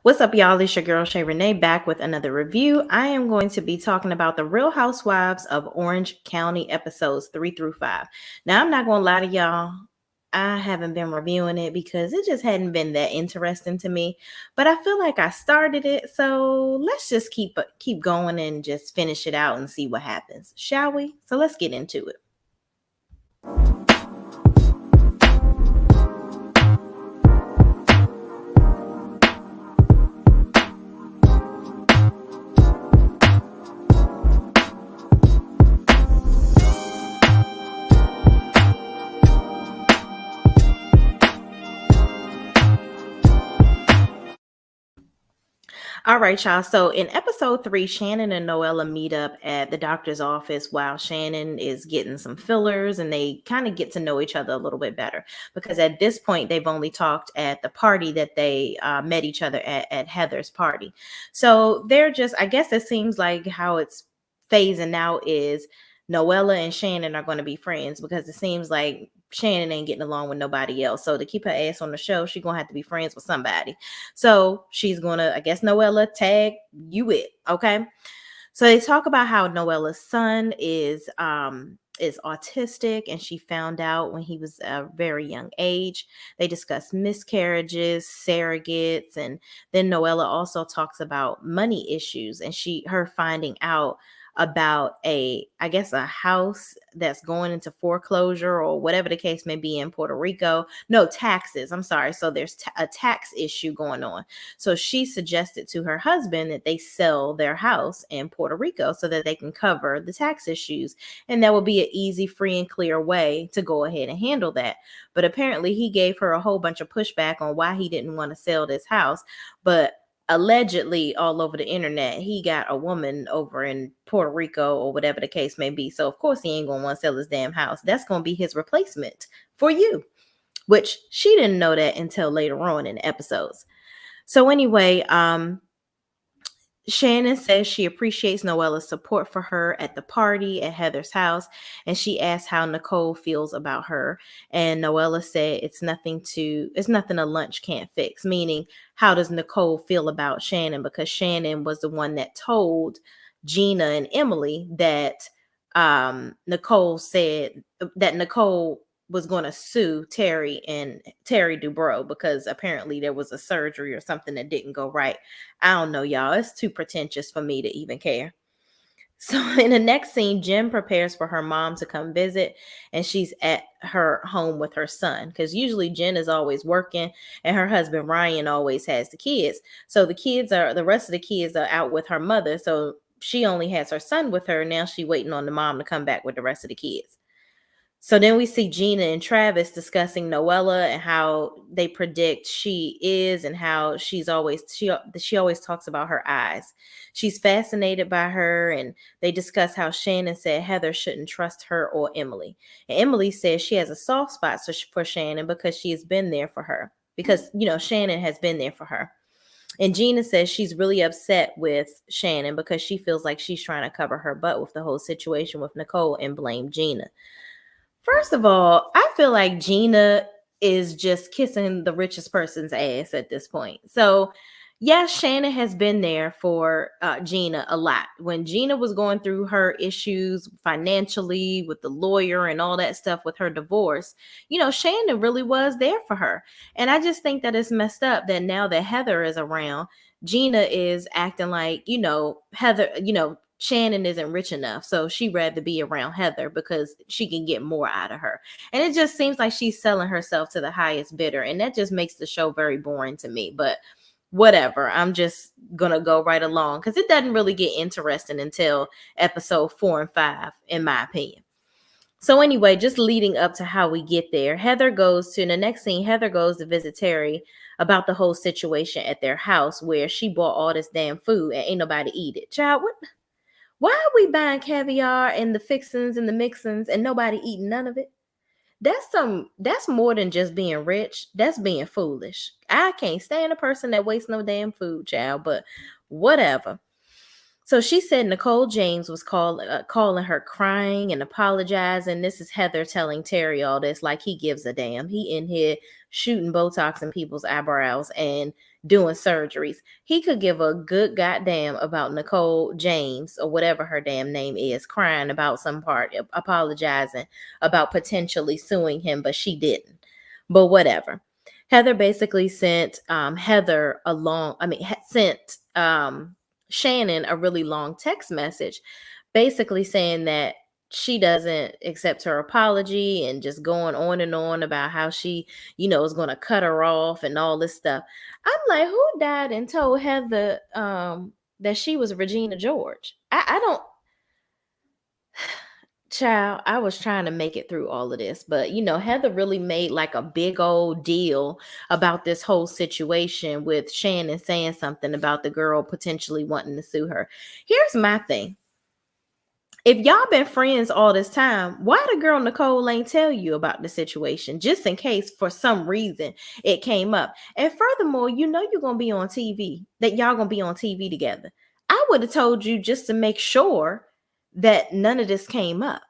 What's up, y'all? It's your girl Shay Renee back with another review. I am going to be talking about the Real Housewives of Orange County episodes 3 through 5. Now, I'm not going to lie to y'all. I haven't been reviewing it because it just hadn't been that interesting to me. But I feel like I started it, so let's just keep going and just finish it out and see what happens, shall we? So let's get into it. All right, y'all. So in episode 3, Shannon and Noella meet up at the doctor's office while Shannon is getting some fillers, and they kind of get to know each other a little bit better because at this point they've only talked at the party that they met each other at Heather's party. So they're just, I guess it seems like how it's phasing out is Noella and Shannon are going to be friends because it seems like Shannon ain't getting along with nobody else. So to keep her ass on the show, she's going to have to be friends with somebody. So she's gonna, I guess, Noella tag you it. Okay. So they talk about how Noella's son is autistic, and she found out when he was a very young age. They discuss miscarriages, surrogates, and then Noella also talks about money issues and her finding out about I guess a house that's going into foreclosure or whatever the case may be in Puerto Rico. No, taxes. I'm sorry. So there's a tax issue going on. So she suggested to her husband that they sell their house in Puerto Rico so that they can cover the tax issues. And that would be an easy, free, and clear way to go ahead and handle that. But apparently he gave her a whole bunch of pushback on why he didn't want to sell this house. But allegedly all over the internet, he got a woman over in Puerto Rico or whatever the case may be. So of course he ain't gonna want to sell his damn house. That's gonna be his replacement for you, which she didn't know that until later on in the episodes. So anyway, Shannon says she appreciates Noella's support for her at the party at Heather's house, and she asked how Nicole feels about her. And Noella said it's nothing a lunch can't fix, meaning how does Nicole feel about Shannon? Because Shannon was the one that told Gina and Emily that Nicole said that Nicole was going to sue Terry Dubrow because apparently there was a surgery or something that didn't go right. I don't know, y'all. It's too pretentious for me to even care. So in the next scene, Jen prepares for her mom to come visit, and she's at her home with her son because usually Jen is always working and her husband Ryan always has the kids. So the rest of the kids are out with her mother. So she only has her son with her. Now she's waiting on the mom to come back with the rest of the kids. So then we see Gina and Travis discussing Noella and how they predict she is and how she always talks about her eyes. She's fascinated by her, and they discuss how Shannon said Heather shouldn't trust her or Emily. And Emily says she has a soft spot for Shannon because she has been there for her. Because, Shannon has been there for her. And Gina says she's really upset with Shannon because she feels like she's trying to cover her butt with the whole situation with Nicole and blame Gina. First of all, I feel like Gina is just kissing the richest person's ass at this point. So, yes, Shannon has been there for Gina a lot. When Gina was going through her issues financially with the lawyer and all that stuff with her divorce, Shannon really was there for her. And I just think that it's messed up that now that Heather is around, Gina is acting like, Heather, Shannon isn't rich enough, so she'd rather be around Heather because she can get more out of her. And it just seems like she's selling herself to the highest bidder, and that just makes the show very boring to me. But whatever, I'm just gonna go right along because it doesn't really get interesting until episode 4 and 5, in my opinion. So anyway, just leading up to how we get there, in the next scene, Heather goes to visit Terry about the whole situation at their house where she bought all this damn food and ain't nobody eat it. Child, what? Why are we buying caviar and the fixins and the mixins and nobody eating none of it? That's more than just being rich. That's being foolish. I can't stand a person that wastes no damn food, child, but whatever. So she said Nicole James was calling her crying and apologizing. This is Heather telling Terry all this like he gives a damn. He in here shooting Botox in people's eyebrows and doing surgeries. He could give a good goddamn about Nicole James or whatever her damn name is, crying about some part, apologizing about potentially suing him, but she didn't. But whatever. Heather basically sent sent Shannon a really long text message basically saying that she doesn't accept her apology and just going on and on about how she, is going to cut her off and all this stuff. I'm like, who died and told Heather that she was Regina George? I don't. Child, I was trying to make it through all of this, but Heather really made like a big old deal about this whole situation with Shannon saying something about the girl potentially wanting to sue her. Here's my thing. If y'all been friends all this time, why the girl Nicole ain't tell you about the situation? Just in case for some reason it came up. And furthermore, you're gonna be on TV, that y'all gonna be on TV together. I would have told you just to make sure that none of this came up.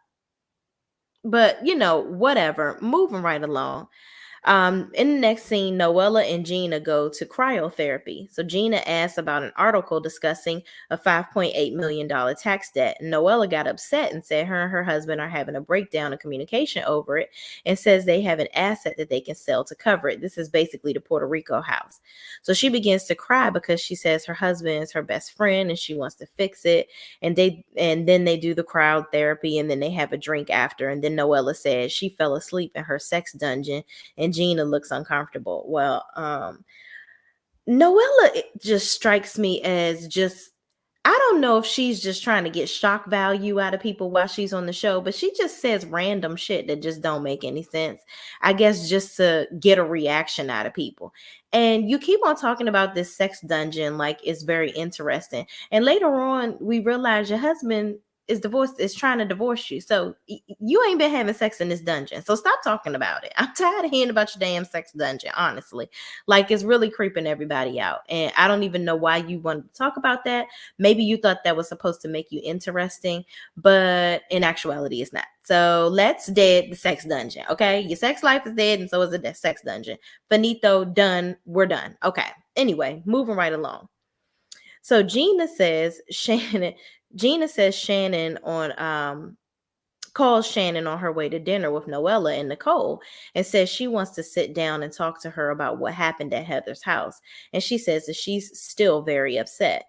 But whatever. Moving right along. In the next scene, Noella and Gina go to cryotherapy. So Gina asks about an article discussing a $5.8 million tax debt. And Noella got upset and said her and her husband are having a breakdown of communication over it and says they have an asset that they can sell to cover it. This is basically the Puerto Rico house. So she begins to cry because she says her husband is her best friend and she wants to fix it. And then they do the crowd therapy and then they have a drink after. And then Noella says she fell asleep in her sex dungeon and Gina looks uncomfortable. Well, Noella just strikes me as just, I don't know if she's just trying to get shock value out of people while she's on the show, but she just says random shit that just don't make any sense. I guess just to get a reaction out of people. And you keep on talking about this sex dungeon like it's very interesting. And later on, we realize your husband is trying to divorce you. So you ain't been having sex in this dungeon. So stop talking about it. I'm tired of hearing about your damn sex dungeon, honestly. Like it's really creeping everybody out. And I don't even know why you wanted to talk about that. Maybe you thought that was supposed to make you interesting, but in actuality, it's not. So let's dead the sex dungeon. Okay. Your sex life is dead, and so is the sex dungeon. Finito, done. We're done. Okay. Anyway, moving right along. So Gina says Shannon calls Shannon on her way to dinner with Noella and Nicole and says she wants to sit down and talk to her about what happened at Heather's house. And she says that she's still very upset.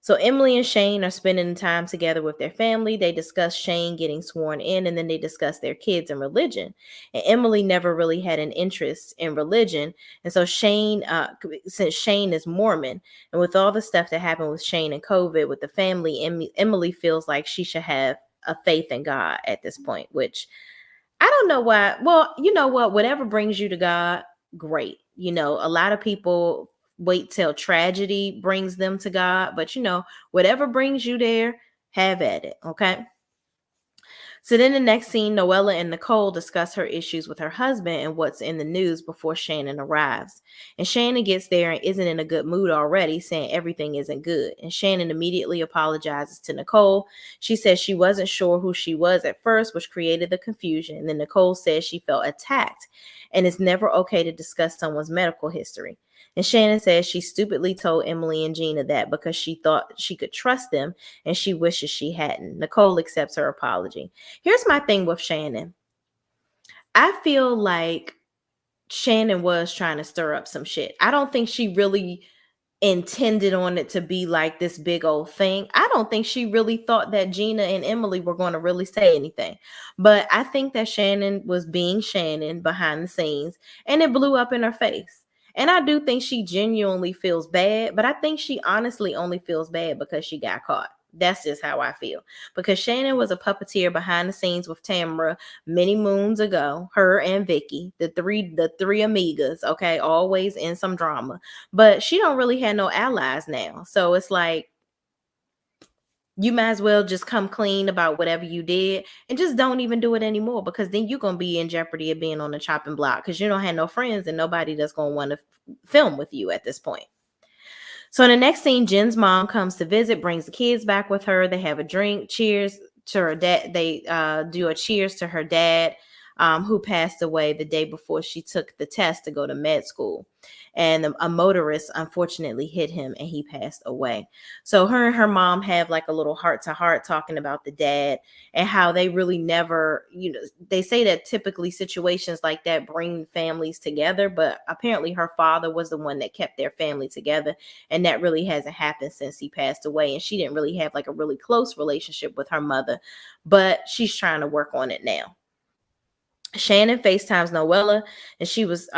So Emily and Shane are spending time together with their family. They discuss Shane getting sworn in, and then they discuss their kids and religion. And Emily never really had an interest in religion. And so Shane, since Shane is Mormon, and with all the stuff that happened with Shane and COVID with the family, Emily feels like she should have a faith in God at this point, which I don't know why. Well, you know what? Whatever brings you to God, great. A lot of people wait till tragedy brings them to God, but whatever brings you there, have at it. Okay. So then the next scene, Noella and Nicole discuss her issues with her husband and what's in the news before Shannon arrives. And Shannon gets there and isn't in a good mood already, saying everything isn't good. And Shannon immediately apologizes to Nicole. She says she wasn't sure who she was at first, which created the confusion. And then Nicole says she felt attacked and it's never okay to discuss someone's medical history. And Shannon says she stupidly told Emily and Gina that because she thought she could trust them and she wishes she hadn't. Nicole accepts her apology. Here's my thing with Shannon. I feel like Shannon was trying to stir up some shit. I don't think she really intended on it to be like this big old thing. I don't think she really thought that Gina and Emily were going to really say anything. But I think that Shannon was being Shannon behind the scenes and it blew up in her face. And I do think she genuinely feels bad, but I think she honestly only feels bad because she got caught. That's just how I feel. Because Shannon was a puppeteer behind the scenes with Tamara many moons ago, her and Vicky, the three amigas, okay, always in some drama. But she don't really have no allies now. So it's like you might as well just come clean about whatever you did and just don't even do it anymore, because then you're going to be in jeopardy of being on the chopping block because you don't have no friends and nobody that's going to want to film with you at this point. So in the next scene, Jen's mom comes to visit, brings the kids back with her. They have a drink, cheers to her dad. They do a cheers to her dad, who passed away the day before she took the test to go to med school. And a motorist unfortunately hit him and he passed away. So her and her mom have like a little heart to heart talking about the dad and how they really never, they say that typically situations like that bring families together, but apparently her father was the one that kept their family together, and that really hasn't happened since he passed away. And she didn't really have like a really close relationship with her mother, but she's trying to work on it now. Shannon FaceTimes Noella, and she was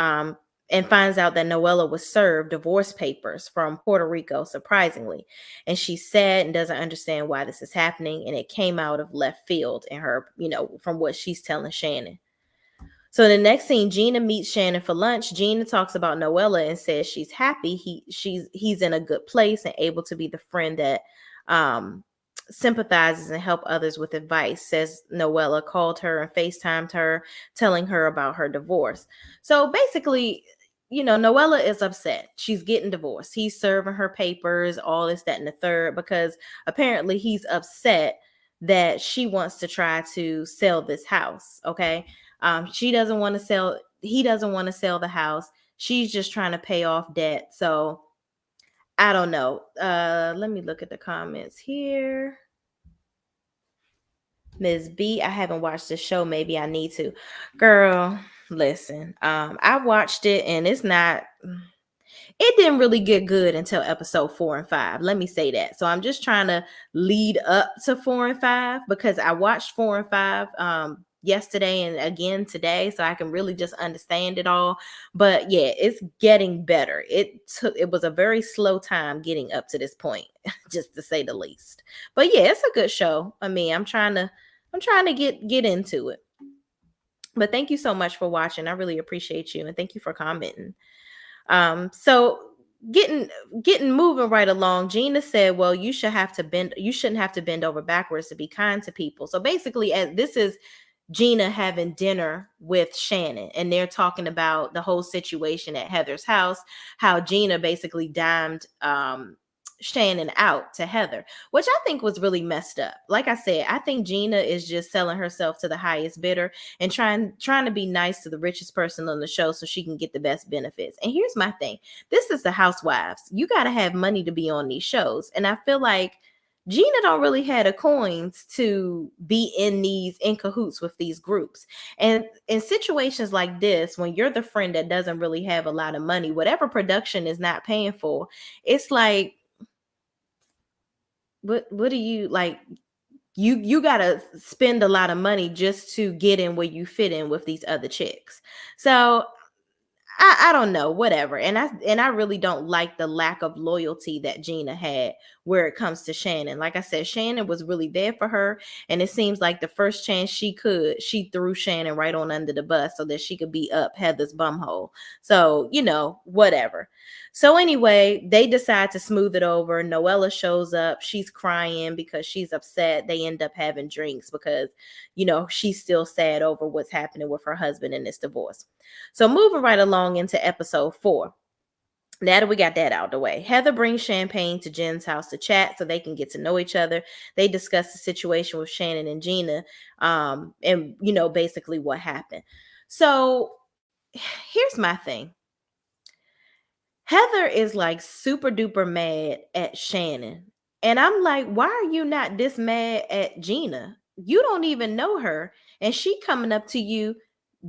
and finds out that Noella was served divorce papers from Puerto Rico, surprisingly. And she's sad and doesn't understand why this is happening. And it came out of left field in her, from what she's telling Shannon. So the next scene, Gina meets Shannon for lunch. Gina talks about Noella and says she's happy he's in a good place and able to be the friend that um, sympathizes and help others with advice. Says Noella called her and FaceTimed her, telling her about her divorce. So basically, Noella is upset. She's getting divorced. He's serving her papers, all this, that, and the third, because apparently he's upset that she wants to try to sell this house. Okay. She doesn't want to sell. He doesn't want to sell the house. She's just trying to pay off debt. So I don't know. Let me look at the comments here. Ms. B, I haven't watched the show. Maybe I need to. Girl, listen. I watched it and it didn't really get good until episode 4 and 5. Let me say that. So I'm just trying to lead up to 4 and 5 because I watched 4 and 5 yesterday and again today, so I can really just understand it all. But yeah, it's getting better. It was a very slow time getting up to this point, just to say the least. But yeah, it's a good show. I mean, I'm trying to get into it. But thank you so much for watching. I really appreciate you, and thank you for commenting. So getting moving right along, Gina said, well, you shouldn't have to bend over backwards to be kind to people. So basically, as this is Gina having dinner with Shannon, and they're talking about the whole situation at Heather's house, how Gina basically dimed Shannon out to Heather, which I think was really messed up. Like I said, I think Gina is just selling herself to the highest bidder and trying to be nice to the richest person on the show so she can get the best benefits. And here's my thing. This is the Housewives. You got to have money to be on these shows. And I feel like Gina don't really have the coins to be in cahoots with these groups. And in situations like this, when you're the friend that doesn't really have a lot of money, whatever production is not paying for, it's like, what do you like? You gotta spend a lot of money just to get in where you fit in with these other chicks. So I don't know, whatever. And I really don't like the lack of loyalty that Gina had where it comes to Shannon. Like I said, Shannon was really there for her. And it seems like the first chance she threw Shannon right on under the bus so that she could beat up Heather's bumhole. So, whatever. So anyway, they decide to smooth it over. Noella shows up. She's crying because she's upset. They end up having drinks because, she's still sad over what's happening with her husband and this divorce. So moving right along into episode 4. Now that we got that out of the way, Heather brings champagne to Jen's house to chat so they can get to know each other. They discuss the situation with Shannon and Gina, and basically what happened. So here's my thing. Heather is like super duper mad at Shannon. And I'm like, why are you not this mad at Gina? You don't even know her. And she coming up to you,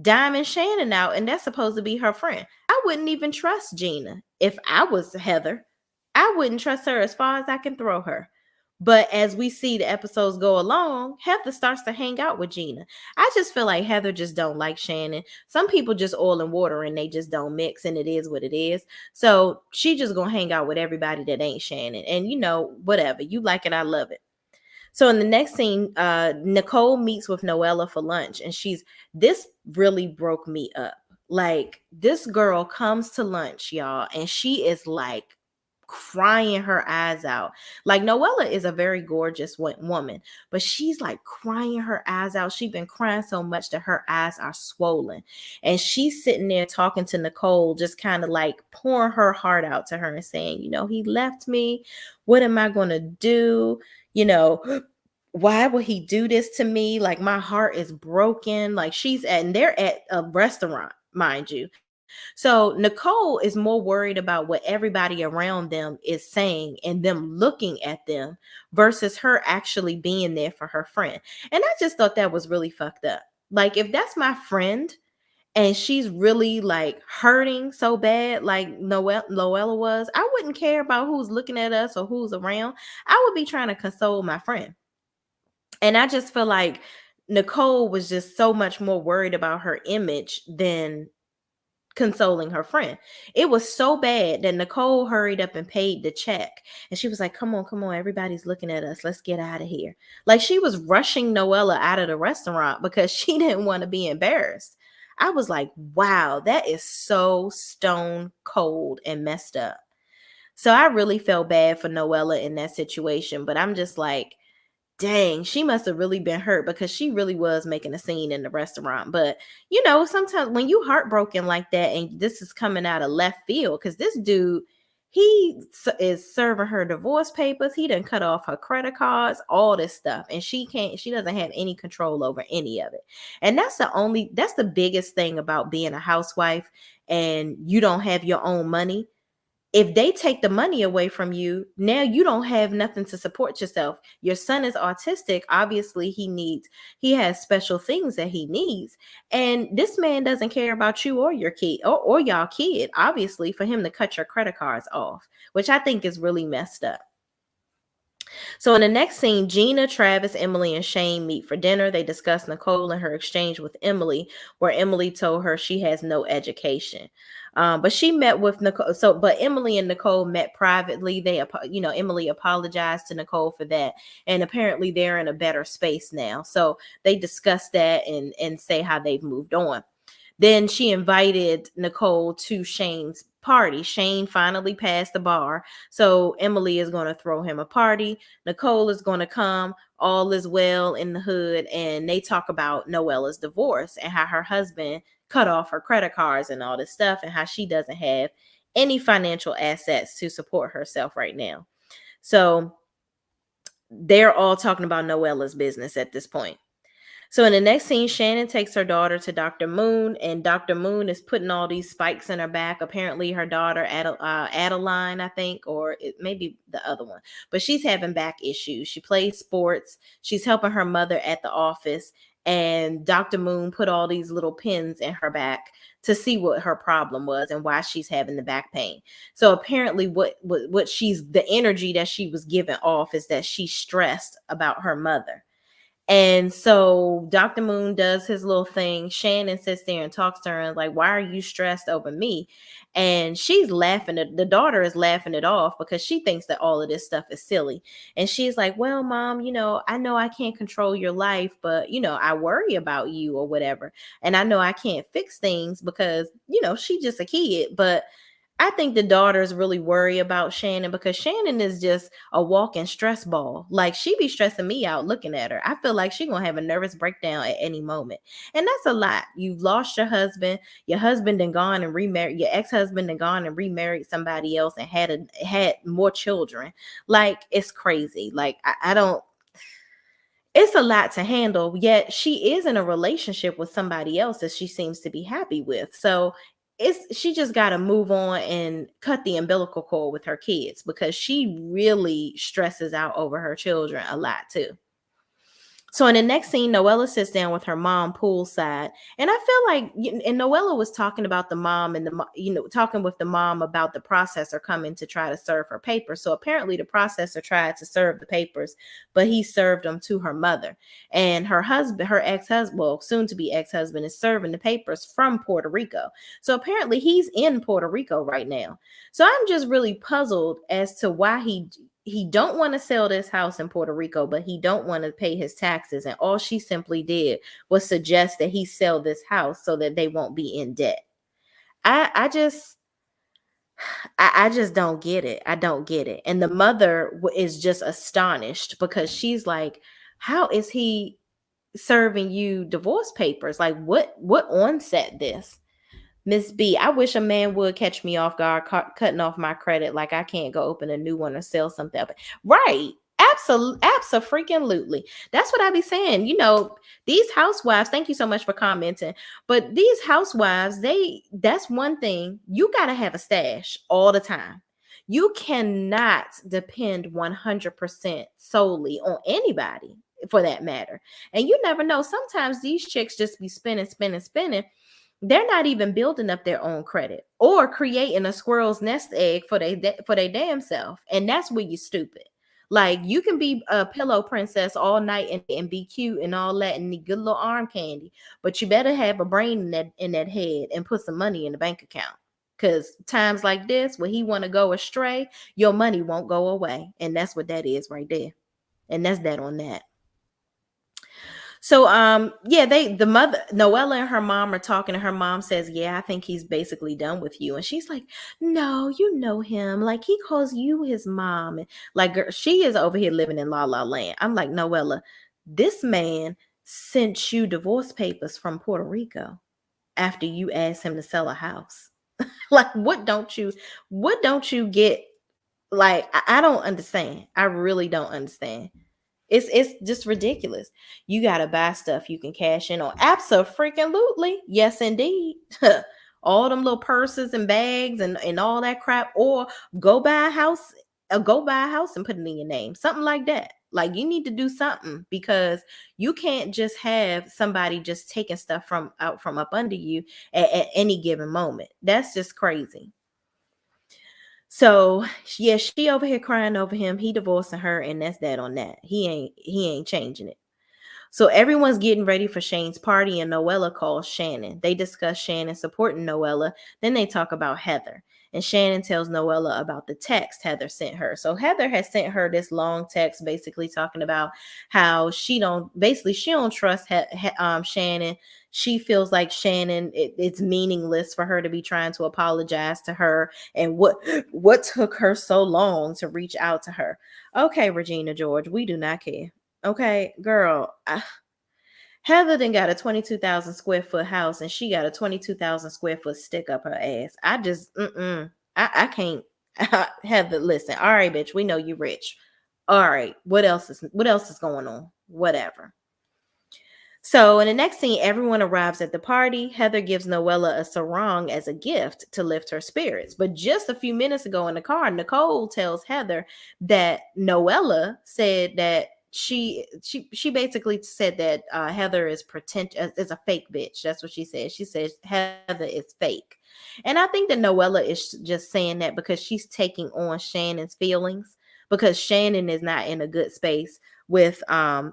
diming Shannon out, and that's supposed to be her friend. I wouldn't even trust Gina. If I was Heather, I wouldn't trust her as far as I can throw her. But as we see the episodes go along, Heather starts to hang out with Gina. I just feel like Heather just don't like Shannon. Some people just oil and water and they just don't mix, and it is what it is. So she just gonna hang out with everybody that ain't Shannon. And whatever. You like it, I love it. So in the next scene, Nicole meets with Noella for lunch, and this really broke me up. Like, this girl comes to lunch, y'all, and she is like crying her eyes out. Like Noella is a very gorgeous woman, but she's like crying her eyes out. She's been crying so much that her eyes are swollen. And she's sitting there talking to Nicole, just kind of like pouring her heart out to her and saying, he left me. What am I going to do? Why would he do this to me? Like my heart is broken. Like and they're at a restaurant, mind you. So Nicole is more worried about what everybody around them is saying and them looking at them versus her actually being there for her friend. And I just thought that was really fucked up. Like if that's my friend and she's really like hurting so bad, like Noella was, I wouldn't care about who's looking at us or who's around. I would be trying to console my friend. And I just feel like Nicole was just so much more worried about her image than consoling her friend. It was so bad that Nicole hurried up and paid the check. And she was like, come on, everybody's looking at us. Let's get out of here. Like she was rushing Noella out of the restaurant because she didn't want to be embarrassed. I was like, wow, that is so stone cold and messed up. So I really felt bad for Noella in that situation, but I'm just like, dang, she must have really been hurt because she really was making a scene in the restaurant. But, sometimes when you heartbroken like that and this is coming out of left field, because this dude, is serving her divorce papers. He done cut off her credit cards, all this stuff. And she doesn't have any control over any of it. And that's the biggest thing about being a housewife and you don't have your own money. If they take the money away from you, now you don't have nothing to support yourself. Your son is autistic. Obviously, he has special things that he needs. And this man doesn't care about you or your kid or y'all kid, obviously, for him to cut your credit cards off, which I think is really messed up. So in the next scene, Gina, Travis, Emily, and Shane meet for dinner. They discuss Nicole and her exchange with Emily, where Emily told her she has no education. But she met with Nicole. But Emily and Nicole met privately. Emily apologized to Nicole for that, and apparently they're in a better space now. So they discuss that and say how they've moved on. Then she invited Nicole to Shane's party. Shane finally passed the bar. So Emily is going to throw him a party. Nicole is going to come. All is well in the hood. And they talk about Noella's divorce and how her husband cut off her credit cards and all this stuff and how she doesn't have any financial assets to support herself right now. So they're all talking about Noella's business at this point. So in the next scene, Shannon takes her daughter to Dr. Moon, and Dr. Moon is putting all these spikes in her back. Apparently, her daughter, Adeline, I think, or it may be the other one, but she's having back issues. She plays sports. She's helping her mother at the office, and Dr. Moon put all these little pins in her back to see what her problem was and why she's having the back pain. So apparently, the energy that she was giving off is that she's stressed about her mother. And so Dr. Moon does his little thing. Shannon sits there and talks to her and like, why are you stressed over me? And she's laughing. The daughter is laughing it off because she thinks that all of this stuff is silly. And she's like, well, Mom, I know I can't control your life, but, I worry about you or whatever. And I know I can't fix things because, she's just a kid. But I think the daughters really worry about Shannon because Shannon is just a walking stress ball. Like she be stressing me out looking at her. I feel like she's gonna have a nervous breakdown at any moment. And that's a lot. You've lost your husband then gone and remarried, your ex-husband then gone and remarried somebody else and had more children. Like it's crazy. Like I don't it's a lot to handle, yet she is in a relationship with somebody else that she seems to be happy with. So she just got to move on and cut the umbilical cord with her kids because she really stresses out over her children a lot too. So in the next scene, Noella sits down with her mom poolside, and I feel like, and Noella was talking about the mom and talking with the mom about the processor coming to try to serve her papers. So apparently, the processor tried to serve the papers, but he served them to her mother, and her husband, her ex-husband, well, soon to be ex-husband, is serving the papers from Puerto Rico. So apparently, he's in Puerto Rico right now. So I'm just really puzzled as to why he don't want to sell this house in Puerto Rico, but he don't want to pay his taxes. And all she simply did was suggest that he sell this house so that they won't be in debt. I just, I just don't get it. I don't get it. And the mother is just astonished because she's like, how is he serving you divorce papers? Like what onset this? Miss B, I wish a man would catch me off guard, cutting off my credit like I can't go open a new one or sell something up. Right. Absolutely. That's what I be saying. These housewives, thank you so much for commenting. But these housewives, that's one thing. You got to have a stash all the time. You cannot depend 100% solely on anybody for that matter. And you never know. Sometimes these chicks just be spinning. They're not even building up their own credit or creating a squirrel's nest egg for their damn self. And that's where you're stupid. Like you can be a pillow princess all night and be cute and all that and need good little arm candy, but you better have a brain in that head and put some money in the bank account. Cause times like this, where he want to go astray, your money won't go away, and that's what that is right there. And that's that on that. So yeah, the mother Noella and her mom are talking, and her mom says, "Yeah, I think he's basically done with you." And she's like, "No, you know him. Like he calls you his mom." And like girl, she is over here living in La La Land. I'm like, "Noella, this man sent you divorce papers from Puerto Rico after you asked him to sell a house." Like what don't you get? Like I don't understand. I really don't understand. It's just ridiculous. You gotta buy stuff you can cash in on. Absolutely. Yes, indeed. All them little purses and bags and all that crap. Or go buy a house, and put it in your name. Something like that. Like you need to do something because you can't just have somebody just taking stuff from up under you at any given moment. That's just crazy. So yeah, she over here crying over him. He divorcing her, and that's that on that. He ain't changing it. So everyone's getting ready for Shane's party, and Noella calls Shannon. They discuss Shannon supporting Noella. Then they talk about Heather. And Shannon tells Noella about the text Heather sent her. So Heather has sent her this long text basically talking about how she don't trust Shannon. She feels like Shannon, it's meaningless for her to be trying to apologize to her. And what took her so long to reach out to her? Okay, Regina George, we do not care. Okay, girl. Heather then got a 22,000 square foot house and she got a 22,000 square foot stick up her ass. I just, I can't. Heather, listen. All right, bitch, we know you rich. All right, what else is going on? Whatever. So, in the next scene, everyone arrives at the party. Heather gives Noella a sarong as a gift to lift her spirits. But just a few minutes ago in the car, Nicole tells Heather that Noella said that she basically said that Heather is a fake bitch. That's what she said. She says Heather is fake. And I think that Noella is just saying that because she's taking on Shannon's feelings because Shannon is not in a good space with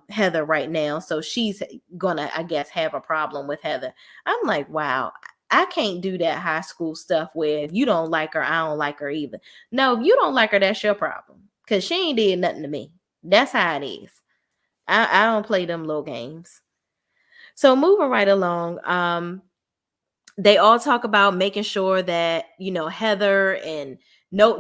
Heather right now. So she's gonna, I guess, have a problem with Heather. I'm like, wow, I can't do that high school stuff where if you don't like her, I don't like her either. No, if you don't like her, that's your problem. Cause she ain't did nothing to me. That's how it is. I don't play them little games. So moving right along, they all talk about making sure that Heather and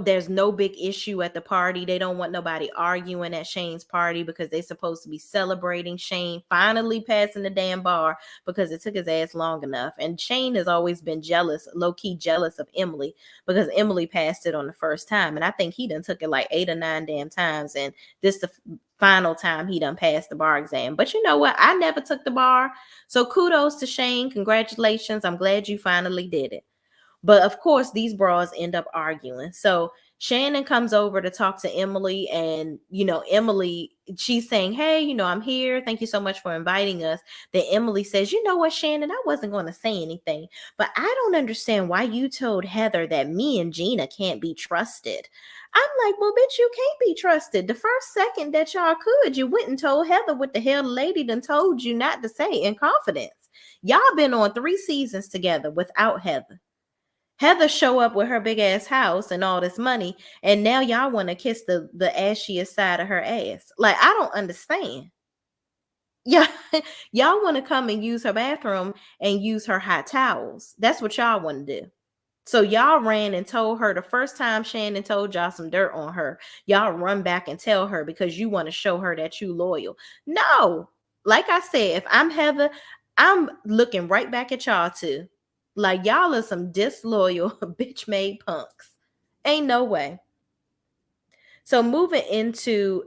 there's no big issue at the party. They don't want nobody arguing at Shane's party because they're supposed to be celebrating Shane finally passing the damn bar because it took his ass long enough. And Shane has always been jealous, low-key jealous of Emily because Emily passed it on the first time, and I think he done took it like 8 or 9 damn times, and this the final time he done passed the bar exam. But you know what, I never took the bar, so kudos to Shane. Congratulations. I'm glad you finally did it. But of course, these bras end up arguing. So Shannon comes over to talk to Emily, and Emily, she's saying, "Hey, I'm here. Thank you so much for inviting us." Then Emily says, "You know what, Shannon? I wasn't going to say anything, but I don't understand why you told Heather that me and Gina can't be trusted." I'm like, "Well, bitch, you can't be trusted. The first second that y'all could, you went and told Heather what the hell the lady done told you not to say in confidence. Y'all been on 3 seasons together without Heather. Heather show up with her big ass house and all this money, and now y'all want to kiss the ashiest side of her ass. Like, I don't understand. Yeah, y'all want to come and use her bathroom and use her hot towels. That's what y'all want to do. So y'all ran and told her the first time Shannon told y'all some dirt on her. Y'all run back and tell her because you want to show her that you loyal. No. Like I said, if I'm Heather, I'm looking right back at y'all too. Like y'all are some disloyal bitch made punks. Ain't no way. So moving into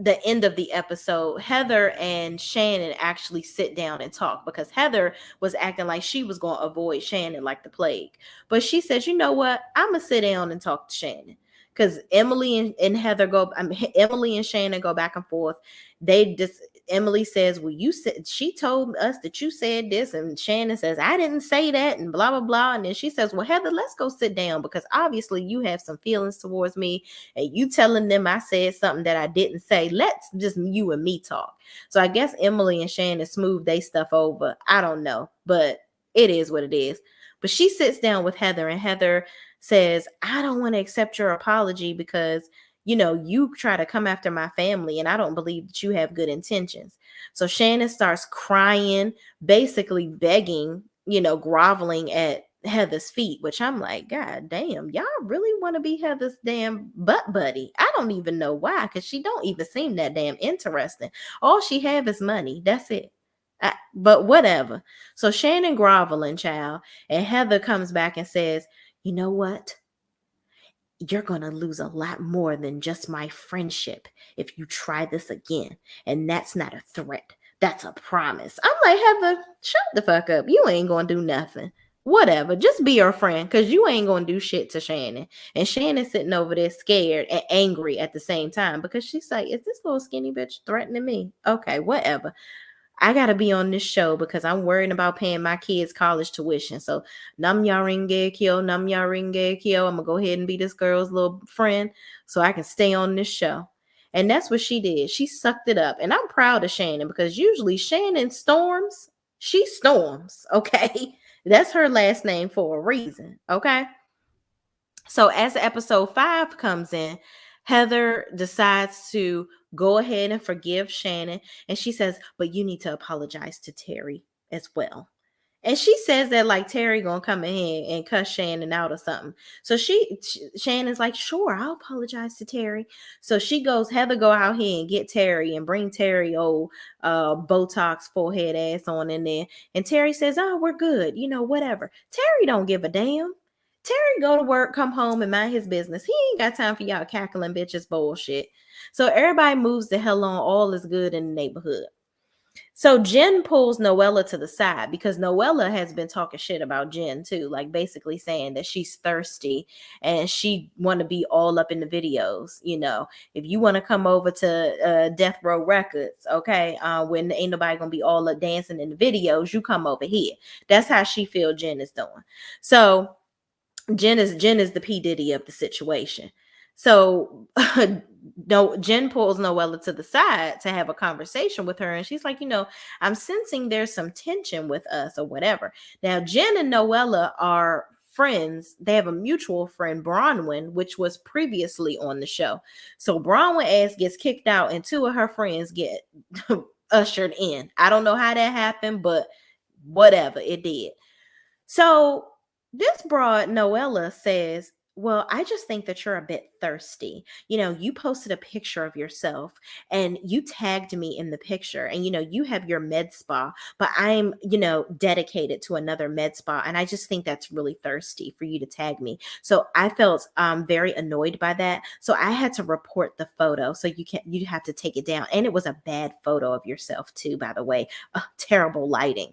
the end of the episode, Heather and Shannon actually sit down and talk because Heather was acting like she was going to avoid Shannon like the plague. But she says, you know what? I'm going to sit down and talk to Shannon because and Heather go, Emily and Shannon go back and forth. They just, Emily says, well, you said, she told us that you said this. And Shannon says, I didn't say that and blah, blah, blah. And then she says, well, Heather, let's go sit down because obviously you have some feelings towards me and you telling them I said something that I didn't say. Let's just you and me talk. So I guess Emily and Shannon smooth they stuff over. I don't know, but it is what it is. But she sits down with Heather and Heather says, I don't want to accept your apology because you try to come after my family and I don't believe that you have good intentions. So Shannon starts crying, basically begging, groveling at Heather's feet, which I'm like, God damn, y'all really want to be Heather's damn butt buddy? I don't even know why, because she don't even seem that damn interesting. All she have is money. That's it. But whatever. So Shannon groveling, child, and Heather comes back and says, you know what? You're going to lose a lot more than just my friendship if you try this again. And that's not a threat. That's a promise. I'm like, Heather, shut the fuck up. You ain't going to do nothing. Whatever. Just be her friend because you ain't going to do shit to Shannon. And Shannon's sitting over there scared and angry at the same time because she's like, is this little skinny bitch threatening me? Okay, whatever. I gotta be on this show because I'm worried about paying my kids' college tuition. So nam ya ringe kyo, nam ya ringe kyo. I'm gonna go ahead and be this girl's little friend so I can stay on this show. And that's what she did. She sucked it up. And I'm proud of Shannon because usually Shannon storms. She storms. Okay. That's her last name for a reason. Okay. So as episode 5 comes in, Heather decides to go ahead and forgive Shannon. And she says, but you need to apologize to Terry as well. And she says that like Terry gonna come in here and cuss Shannon out or something. So Shannon's like, sure, I'll apologize to Terry. So Heather go out here and get Terry and bring Terry old Botox forehead ass on in there. And Terry says, oh, we're good. Whatever. Terry don't give a damn. Terry go to work, come home, and mind his business. He ain't got time for y'all cackling bitches bullshit. So everybody moves the hell on. All is good in the neighborhood. So Jen pulls Noella to the side because Noella has been talking shit about Jen too, like basically saying that she's thirsty and she want to be all up in the videos. If you want to come over to Death Row Records, okay, when ain't nobody gonna be all up dancing in the videos, you come over here. That's how she feel Jen is doing. So Jen is the P Diddy of the situation. So no, Jen pulls Noella to the side to have a conversation with her, and she's like, I'm sensing there's some tension with us or whatever. Now, Jen and Noella are friends. They have a mutual friend, Bronwyn, which was previously on the show. So Bronwyn ass gets kicked out, and 2 of her friends get ushered in. I don't know how that happened, but whatever, it did. So this broad Noella says, well, I just think that you're a bit thirsty. You posted a picture of yourself and you tagged me in the picture and, you have your med spa, but I'm, dedicated to another med spa. And I just think that's really thirsty for you to tag me. So I felt very annoyed by that. So I had to report the photo. So you have to take it down. And it was a bad photo of yourself too, by the way. Terrible lighting.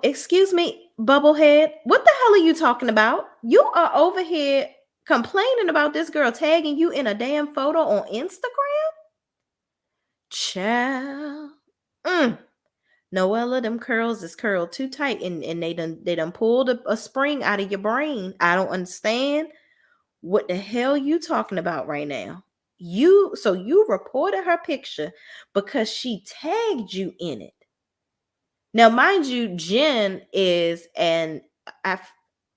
Excuse me, Bubblehead. What the hell are you talking about? You are over here complaining about this girl tagging you in a damn photo on Instagram? Child. Noella, them curls is curled too tight and they done pulled a spring out of your brain. I don't understand what the hell you talking about right now. You reported her picture because she tagged you in it. Now, mind you, Jen is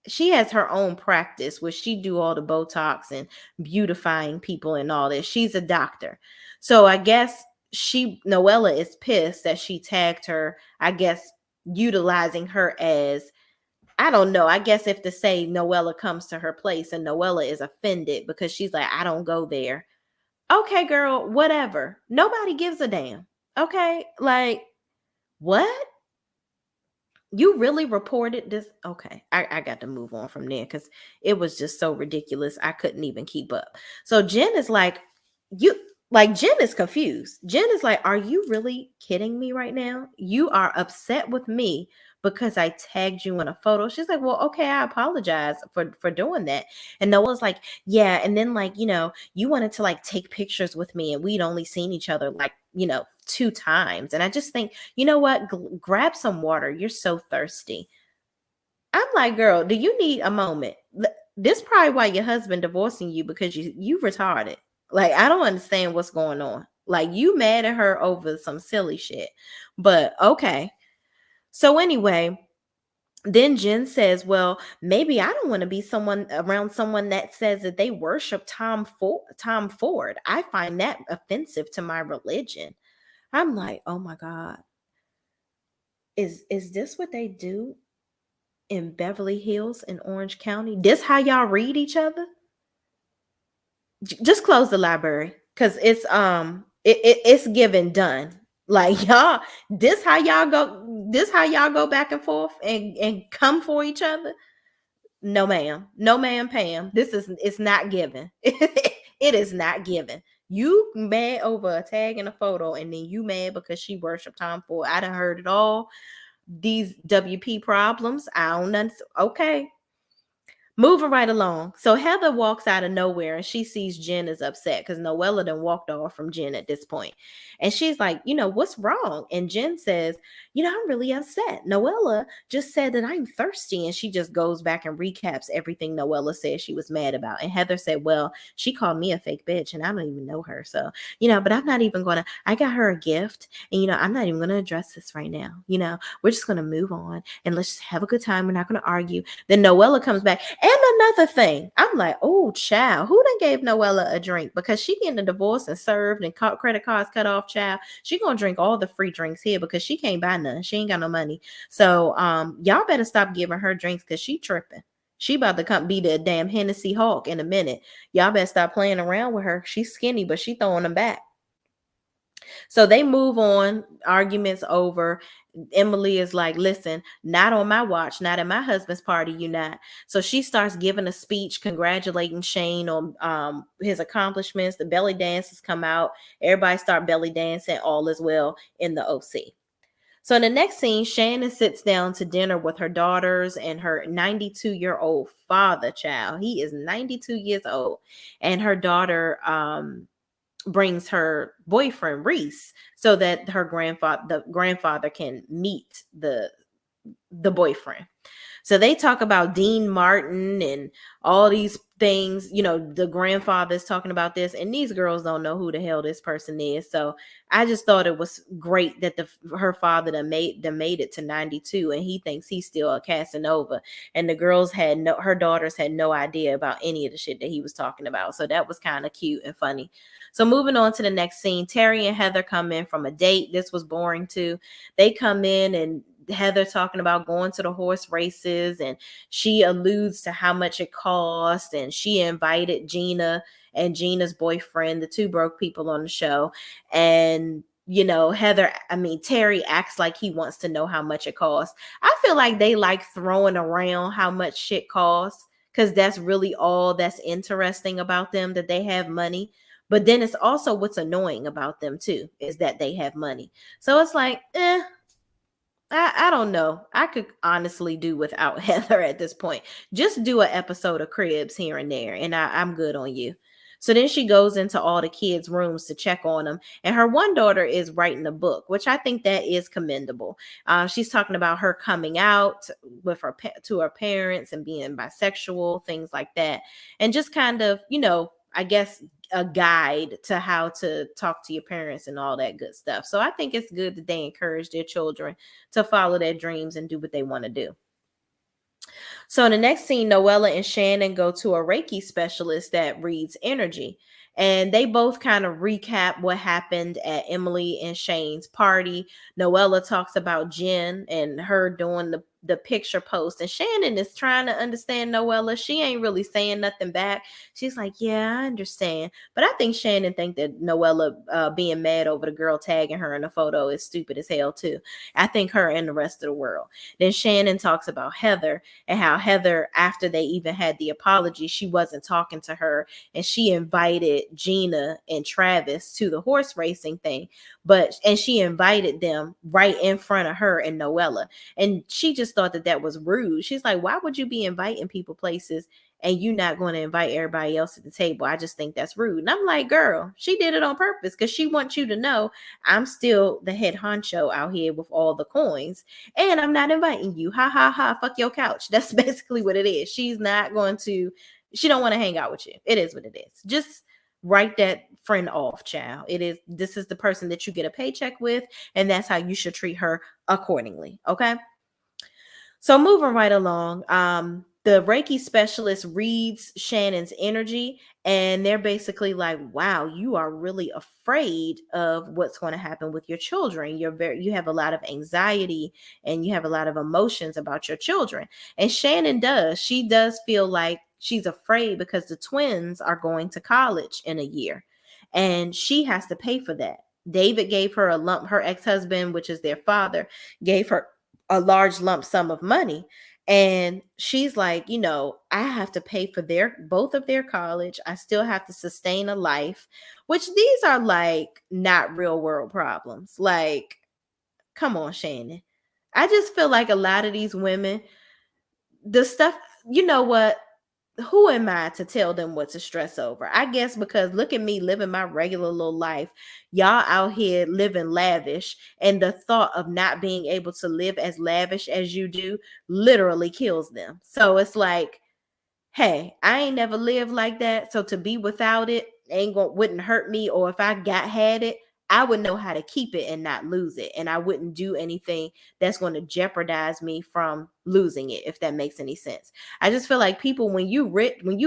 she has her own practice where she do all the Botox and beautifying people and all this. She's a doctor. So I guess Noella is pissed that she tagged her, I guess, utilizing her as I don't know. I guess if to say Noella comes to her place and Noella is offended because she's like, I don't go there. Okay, girl, whatever. Nobody gives a damn. Okay? Like, what? You really reported this? Okay. I got to move on from there because it was just so ridiculous. I couldn't even keep up. So Jen is like, you like Jen is confused. Jen is like, are you really kidding me right now? You are upset with me because I tagged you in a photo. She's like, well, okay, I apologize for doing that. And Noah's like, yeah. And then like, you wanted to like take pictures with me and we'd only seen each other like, 2 times. And I just think, you know what? Grab some water. You're so thirsty. I'm like, girl, do you need a moment? This probably why your husband divorcing you because you retarded. Like, I don't understand what's going on. Like, you mad at her over some silly shit. But okay. So anyway, then Jen says, well, maybe I don't want to be someone around someone that says that they worship Tom Ford. I find that offensive to my religion. I'm like, oh my God. Is this what they do in Beverly Hills in Orange County? This how y'all read each other? Just close the library because it's given done. Like y'all, this how y'all go back and forth and come for each other. No ma'am, no ma'am, Pam. It's not given. It is not given. You mad over a tag and a photo, and then you mad because she worshiped Tom Ford. I done heard it all. These WP problems. I don't know. Okay. Moving right along. So Heather walks out of nowhere and she sees Jen is upset because Noella done walked off from Jen at this point. And she's like, what's wrong? And Jen says, I'm really upset. Noella just said that I'm thirsty. And she just goes back and recaps everything Noella said she was mad about. And Heather said, well, she called me a fake bitch and I don't even know her. So, but I'm not even going to, I got her a gift. And, I'm not even going to address this right now. We're just going to move on and let's just have a good time. We're not going to argue. Then Noella comes back. And another thing, I'm like, oh, child, who done gave Noella a drink? Because she getting a divorce and served and credit cards cut off, child. She gonna drink all the free drinks here because she can't buy none. She ain't got no money. So y'all better stop giving her drinks because she tripping. She about to come be the damn Hennessy Hawk in a minute. Y'all better stop playing around with her. She's skinny, but she throwing them back. So they move on, arguments over. Emily is like, listen, not on my watch, not at my husband's party, you not. So she starts giving a speech congratulating Shane on his accomplishments. The belly dances come out. Everybody start belly dancing. All is well in the OC. So in the next scene, Shannon sits down to dinner with her daughters and her 92-year-old father, child. He is 92 years old. And her daughter, brings her boyfriend Reese so that the grandfather can meet the boyfriend. So they talk about Dean Martin and all these things. The grandfather is talking about this, and these girls don't know who the hell this person is. So I just thought it was great that her father that made it to 92, and he thinks he's still a Casanova. And the girls her daughters had no idea about any of the shit that he was talking about. So that was kind of cute and funny. So moving on to the next scene, Terry and Heather come in from a date. This was boring too. They come in and Heather talking about going to the horse races, and she alludes to how much it cost, and she invited Gina and Gina's boyfriend, the two broke people on the show. And Terry acts like he wants to know how much it costs. I feel like they like throwing around how much shit costs because that's really all that's interesting about them, that they have money. But then it's also what's annoying about them too, is that they have money. So it's like, I don't know. I could honestly do without Heather at this point. Just do an episode of Cribs here and there, and I'm good on you. So then she goes into all the kids' rooms to check on them. And her one daughter is writing a book, which I think that is commendable. She's talking about her coming out with to her parents and being bisexual, things like that. And just kind of, I guess a guide to how to talk to your parents and all that good stuff. So I think it's good that they encourage their children to follow their dreams and do what they want to do. So in the next scene, Noella and Shannon go to a Reiki specialist that reads energy. And they both kind of recap what happened at Emily and Shane's party. Noella talks about Jen and her doing the picture post, and Shannon is trying to understand Noella. She ain't really saying nothing back. She's like, yeah, I understand. But I think Shannon think that Noella being mad over the girl tagging her in the photo is stupid as hell too. I think her and the rest of the world. Then Shannon talks about Heather and how Heather, after they even had the apology, she wasn't talking to her, and she invited Gina and Travis to the horse racing thing, and she invited them right in front of her and Noella, and she just thought that that was rude. She's like, why would you be inviting people places and you not going to invite everybody else at the table? I just think that's rude. And I'm like, girl, she did it on purpose because she wants you to know I'm still the head honcho out here with all the coins, and I'm not inviting you. Ha ha ha, fuck your couch. That's basically what it is. She's not going to, she don't want to hang out with you. It is what it is. Just write that friend off, child. This is the person that you get a paycheck with, and that's how you should treat her accordingly. Okay. So moving right along, the Reiki specialist reads Shannon's energy, and they're basically like, wow, you are really afraid of what's going to happen with your children. You have a lot of anxiety and you have a lot of emotions about your children. And Shannon does. She does feel like she's afraid because the twins are going to college in a year and she has to pay for that. David gave her a lump, her ex-husband, which is their father, gave her a large lump sum of money, and she's like, I have to pay for both of their college. I still have to sustain a life, which these are like not real world problems. Like, come on, Shannon. I just feel like a lot of these women, the stuff, you know what, who am I to tell them what to stress over? I guess because look at me living my regular little life. Y'all out here living lavish, and the thought of not being able to live as lavish as you do literally kills them. So it's like, hey, I ain't never lived like that. So to be without it wouldn't hurt me. Or if I had it, I would know how to keep it and not lose it. And I wouldn't do anything that's going to jeopardize me from losing it, if that makes any sense. I just feel like people, when you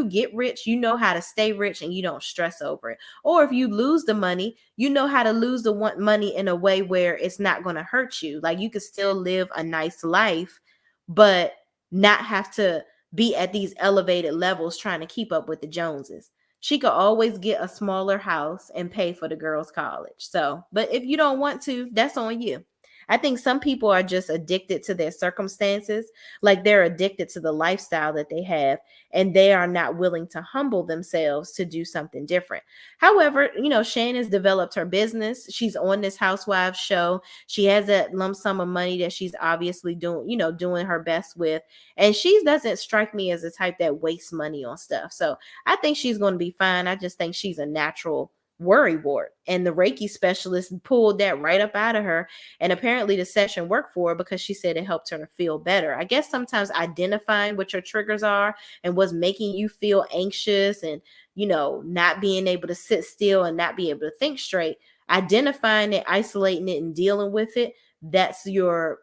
get rich, you know how to stay rich and you don't stress over it. Or if you lose the money, you know how to lose the money in a way where it's not going to hurt you. Like you could still live a nice life, but not have to be at these elevated levels trying to keep up with the Joneses. She could always get a smaller house and pay for the girls' college. So, but if you don't want to, that's on you. I think some people are just addicted to their circumstances, like they're addicted to the lifestyle that they have, and they are not willing to humble themselves to do something different. However, Shannon's developed her business. She's on this Housewives show. She has that lump sum of money that she's obviously doing her best with. And she doesn't strike me as the type that wastes money on stuff. So I think she's going to be fine. I just think she's a natural worrywart. And the Reiki specialist pulled that right up out of her. And apparently the session worked for her because she said it helped her feel better. I guess sometimes identifying what your triggers are and what's making you feel anxious and, not being able to sit still and not be able to think straight, identifying it, isolating it, and dealing with it, that's your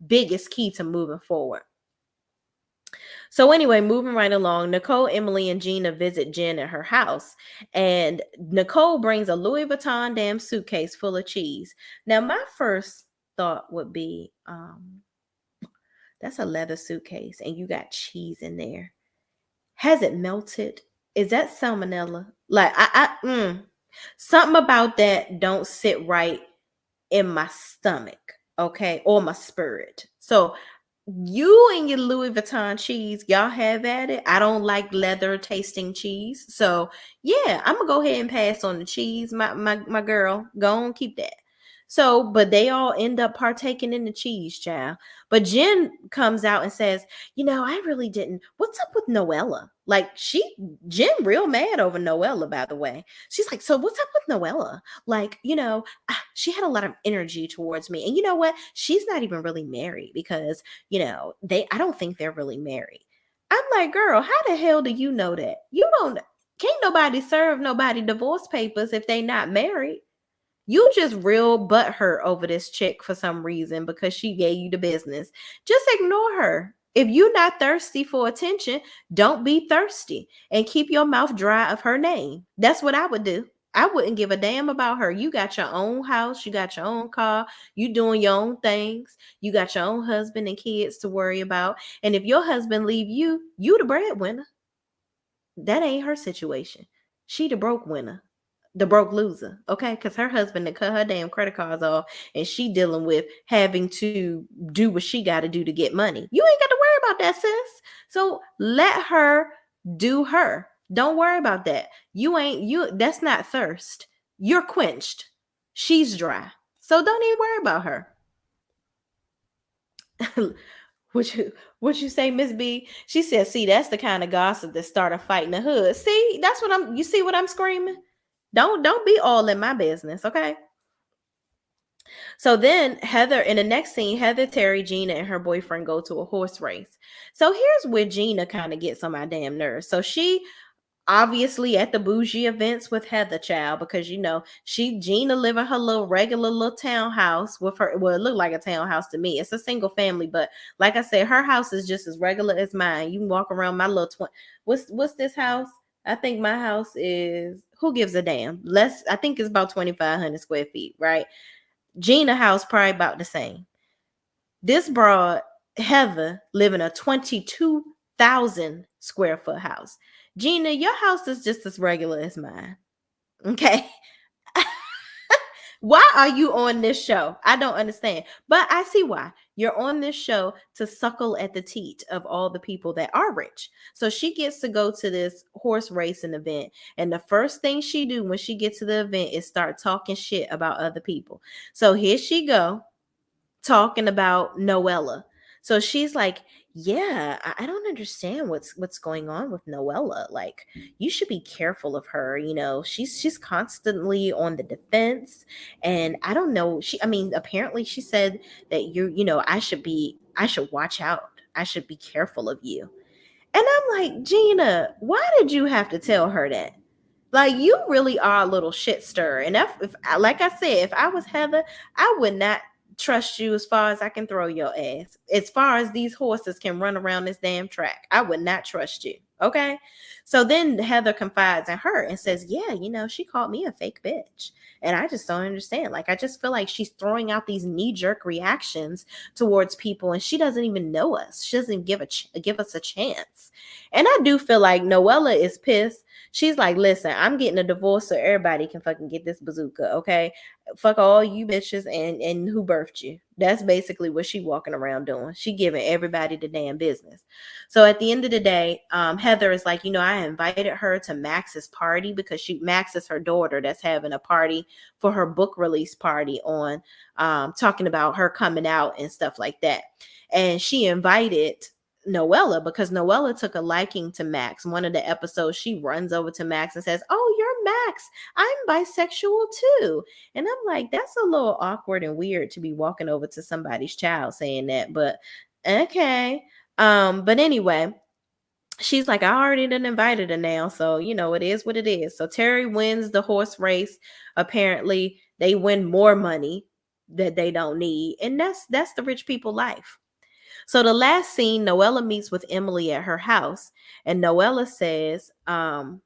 biggest key to moving forward. So anyway, moving right along, Nicole, Emily, and Gina visit Jen at her house. And Nicole brings a Louis Vuitton damn suitcase full of cheese. Now, my first thought would be, that's a leather suitcase and you got cheese in there. Has it melted? Is that salmonella? Like, something about that don't sit right in my stomach, okay, or my spirit. So you and your Louis Vuitton cheese, y'all have at it. I don't like leather tasting cheese. So yeah, I'm gonna go ahead and pass on the cheese. My girl, go on, keep that. So, but they all end up partaking in the cheese, child. But Jen comes out and says, I really didn't. What's up with Noella? Like Jen real mad over Noella, by the way. She's like, so what's up with Noella? Like, she had a lot of energy towards me. And you know what? She's not even really married because, I don't think they're really married. I'm like, girl, how the hell do you know that? Can't nobody serve nobody divorce papers if they not married. You just real butthurt over this chick for some reason because she gave you the business. Just ignore her. If you're not thirsty for attention, don't be thirsty and keep your mouth dry of her name. That's what I would do. I wouldn't give a damn about her. You got your own house, you got your own car, you doing your own things, you got your own husband and kids to worry about. And if your husband leave you, you the breadwinner. That ain't her situation. She the broke winner, the broke loser, okay? Because her husband that cut her damn credit cards off, and she dealing with having to do what she got to do to get money. You ain't got to worry about that, sis. So let her do her. Don't worry about that. You ain't you. That's not thirst. You're quenched. She's dry. So don't even worry about her. What you say, Miss B? She said, see, that's the kind of gossip that start a fight in the hood. See, that's what I'm you see what I'm screaming? Don't be all in my business, okay? So then Heather, in the next scene, Heather, Terry, Gina, and her boyfriend go to a horse race. So here's where Gina kind of gets on my damn nerves. So she obviously at the bougie events with Heather child, because she Gina live in her little regular little townhouse with her. Well, it looked like a townhouse to me. It's a single family, but like I said, her house is just as regular as mine. You can walk around my little what's this house? I think my house is, who gives a damn? Less, I think it's about 2,500 square feet, right? Gina house probably about the same. This broad Heather live in a 22,000 square foot house. Gina, your house is just as regular as mine. Okay. Why are you on this show? I don't understand. But I see why. You're on this show to suckle at the teat of all the people that are rich. So she gets to go to this horse racing event. And the first thing she do when she gets to the event is start talking shit about other people. So here she go talking about Noella. So she's like, yeah, I don't understand what's going on with Noella. Like, you should be careful of her. She's constantly on the defense, and I don't know. I mean, apparently she said that I should watch out. I should be careful of you. And I'm like, Gina, why did you have to tell her that? Like, you really are a little shit stirrer. And if like I said, if I was Heather, I would not trust you as far as I can throw your ass. As far as these horses can run around this damn track, I would not trust you. Okay. So then Heather confides in her and says, yeah, she called me a fake bitch. And I just don't understand. Like, I just feel like she's throwing out these knee-jerk reactions towards people, and she doesn't even know us. She doesn't give us a chance. And I do feel like Noella is pissed. She's like, listen, I'm getting a divorce so everybody can fucking get this bazooka, okay? Fuck all you bitches and who birthed you. That's basically what she walking around doing. She giving everybody the damn business. So at the end of the day, Heather is like, I invited her to Max's party because Max is her daughter that's having a party for her book release party on talking about her coming out and stuff like that. And she invited Noella because Noella took a liking to Max. One of the episodes, she runs over to Max and says, oh, you're Max. I'm bisexual too. And I'm like, that's a little awkward and weird to be walking over to somebody's child saying that, but okay. But anyway, she's like, I already done invited her now, so it is what it is. So Terry wins the horse race. Apparently they win more money that they don't need, and that's the rich people life. So the last scene, Noella meets with Emily at her house, and Noella says, oh,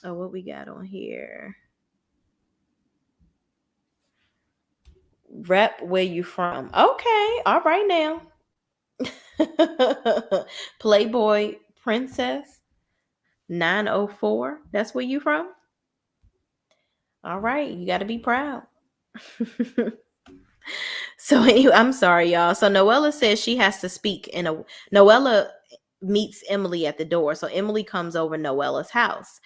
what we got on here? Rep where you from. Okay, all right now. Playboy Princess 904. That's where you from? All right, you got to be proud. So anyway, I'm sorry, y'all. So Noella says she has to speak Noella meets Emily at the door. So Emily comes over Noella's house.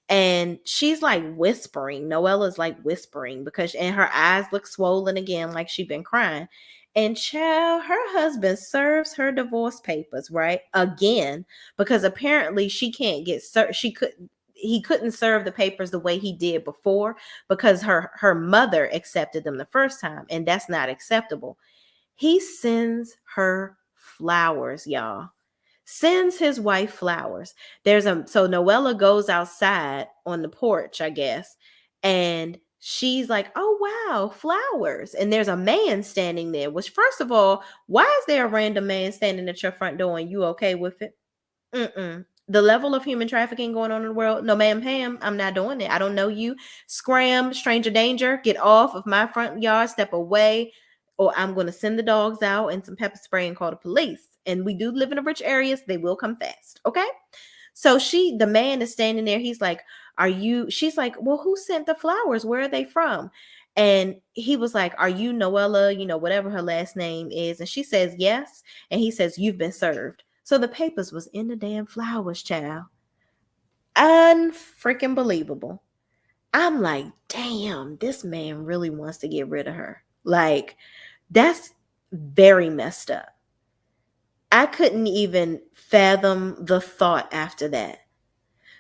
And she's like whispering. Noella's like whispering and her eyes look swollen again, like she's been crying. And child, her husband serves her divorce papers, right? Again, because apparently she can't get he couldn't serve the papers the way he did before because her mother accepted them the first time, and that's not acceptable. He sends her flowers, y'all. Sends his wife flowers. So Noella goes outside on the porch, I guess, and she's like, oh wow, flowers. And there's a man standing there, which, first of all, why is there a random man standing at your front door and you okay with it? The level of human trafficking going on in the world, no ma'am, Pam, I'm not doing it. I don't know you. Scram, stranger danger, get off of my front yard, step away, or I'm going to send the dogs out and some pepper spray and call the police. And we do live in a rich area, so they will come fast. Okay. So the man is standing there. He's like, are you, she's like, well, who sent the flowers? Where are they from? And he was like, are you Noella, whatever her last name is? And she says, yes. And he says, you've been served. So the papers was in the damn flowers, child. Unfreaking believable. I'm like, damn, this man really wants to get rid of her. Like, that's very messed up. I couldn't even fathom the thought after that.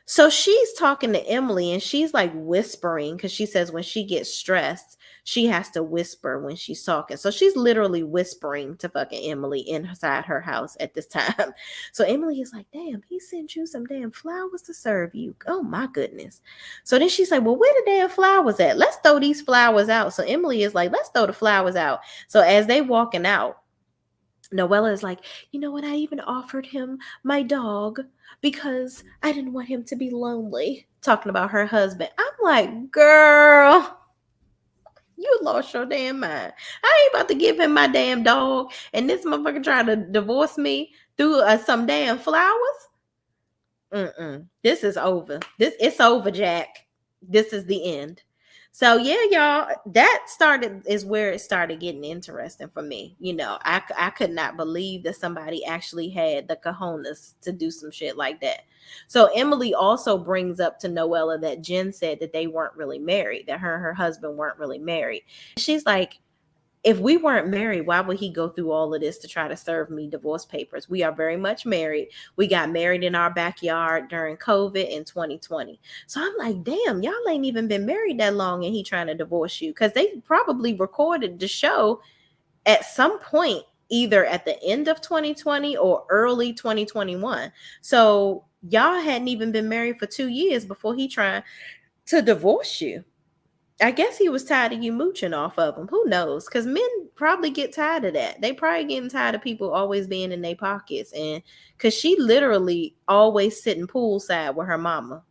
So she's talking to Emily and she's like whispering because she says when she gets stressed, she has to whisper when she's talking. So she's literally whispering to fucking Emily inside her house at this time. So Emily is like, damn, he sent you some damn flowers to serve you. Oh my goodness. So then she's like, well, where the damn flowers at? Let's throw these flowers out. So Emily is like, let's throw the flowers out. So as they walking out, Noella is like, you know what? I even offered him my dog because I didn't want him to be lonely. Talking about her husband. I'm like, girl, you lost your damn mind. I ain't about to give him my damn dog, and this motherfucker trying to divorce me through some damn flowers. This is over. It's over, Jack. This is the end. So yeah, y'all, that is where it started getting interesting for me. I could not believe that somebody actually had the cojones to do some shit like that. So Emily also brings up to Noella that Jen said that they weren't really married, that her and her husband weren't really married. She's like, if we weren't married, why would he go through all of this to try to serve me divorce papers? We are very much married. We got married in our backyard during COVID in 2020. So I'm like, damn, y'all ain't even been married that long and he trying to divorce you. Because they probably recorded the show at some point, either at the end of 2020 or early 2021. So y'all hadn't even been married for 2 years before he tried to divorce you. I guess he was tired of you mooching off of him. Who knows? Because men probably get tired of that. They probably getting tired of people always being in their pockets. And because she literally always sitting poolside with her mama.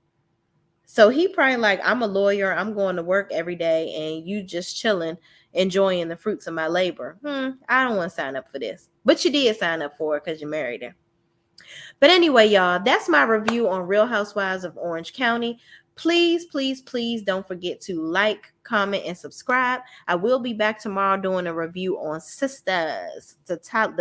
So he probably like, I'm a lawyer. I'm going to work every day. And you just chilling, enjoying the fruits of my labor. I don't want to sign up for this. But you did sign up for it because you married her. But anyway, y'all, that's my review on Real Housewives of Orange County. Please, please, please don't forget to like, comment, and subscribe. I will be back tomorrow doing a review on Sisters, the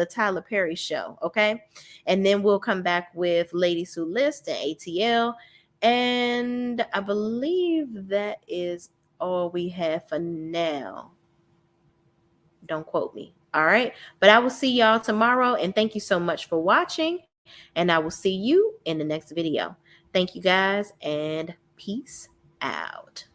Tyler Perry show, okay? And then we'll come back with Ladies Who List and ATL. And I believe that is all we have for now. Don't quote me, all right? But I will see y'all tomorrow, and thank you so much for watching. And I will see you in the next video. Thank you guys, and peace out.